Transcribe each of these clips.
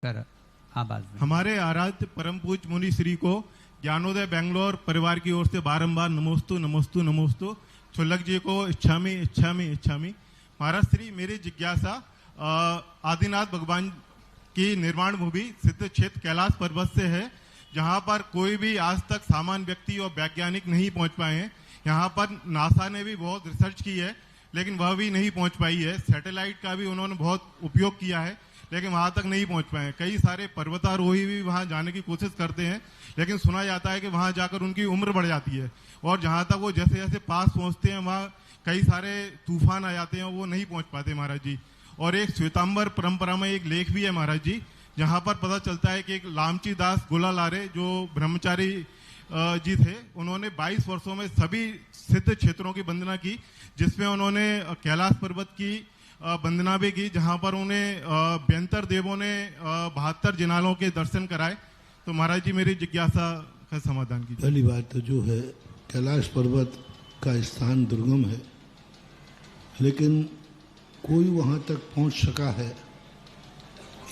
कर आवाज दें। हमारे आराध्य परम पूज्य मुनि श्री को ज्ञानोदय बेंगलोर परिवार की ओर से बारंबार नमोस्तु नमोस्तु नमोस्तु। छुल्लक जी को इच्छामी इच्छामी इच्छामी। महाराज श्री, मेरी जिज्ञासा आदिनाथ भगवान की निर्माण भूमि सिद्ध क्षेत्र कैलाश पर्वत से है, जहां पर कोई भी आज तक सामान्य व्यक्ति और वैज्ञानिक नहीं पहुंच पाए हैं। यहाँ पर नासा ने भी बहुत रिसर्च की है, लेकिन वह भी नहीं पहुंच पाई है। सैटेलाइट का भी उन्होंने बहुत उपयोग किया है, लेकिन वहां तक नहीं पहुंच पाए। कई सारे पर्वतारोही भी वहां जाने की कोशिश करते हैं, लेकिन सुना जाता है कि वहां जाकर उनकी उम्र बढ़ जाती है, और जहां तक वो जैसे जैसे पास पहुंचते हैं वहां कई सारे तूफान आ जाते हैं, वो नहीं पहुंच पाते महाराज जी। और एक श्वेतांबर परंपरा में एक लेख भी है महाराज जी, जहां पर पता चलता है कि एक लामची दास गोलालारे जो ब्रह्मचारी जी थे, उन्होंने 22 वर्षों में सभी सिद्ध क्षेत्रों की वंदना की, जिसमें उन्होंने कैलाश पर्वत की वंदना भी की, जहां पर उन्हें 72 देवों ने 72 जिनालों के दर्शन कराए। तो महाराज जी, मेरी जिज्ञासा का समाधान कीजिए। पहली बात तो जो है, कैलाश पर्वत का स्थान दुर्गम है, लेकिन कोई वहाँ तक पहुँच सका है।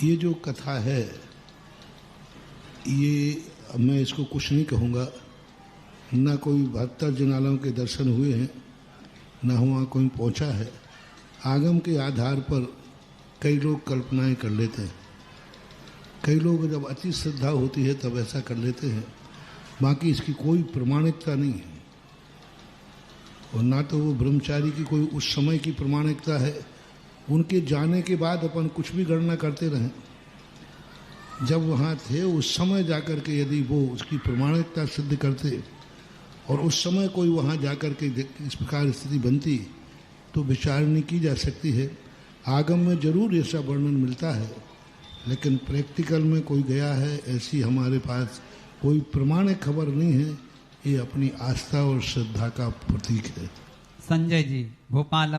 ये जो कथा है, ये मैं इसको कुछ नहीं कहूँगा। ना कोई 72 जिनालों के दर्शन हुए हैं, ना वहाँ कोई पहुँचा है। आगम के आधार पर कई लोग कल्पनाएं कर लेते हैं, कई लोग जब अति श्रद्धा होती है तब ऐसा कर लेते हैं। बाकी इसकी कोई प्रमाणिकता नहीं है, और ना तो वो ब्रह्मचारी की कोई उस समय की प्रमाणिकता है। उनके जाने के बाद अपन कुछ भी गणना करते रहें, जब वहाँ थे उस समय जाकर के यदि वो उसकी प्रमाणिकता सिद्ध करते और उस समय कोई वहाँ जाकर के इस प्रकार स्थिति बनती तो विचारणी की जा सकती है। आगम में जरूर ऐसा वर्णन मिलता है, लेकिन प्रैक्टिकल में कोई गया है ऐसी हमारे पास कोई प्रमाणिक खबर नहीं है। ये अपनी आस्था और श्रद्धा का प्रतीक है। संजय जी, भोपाल।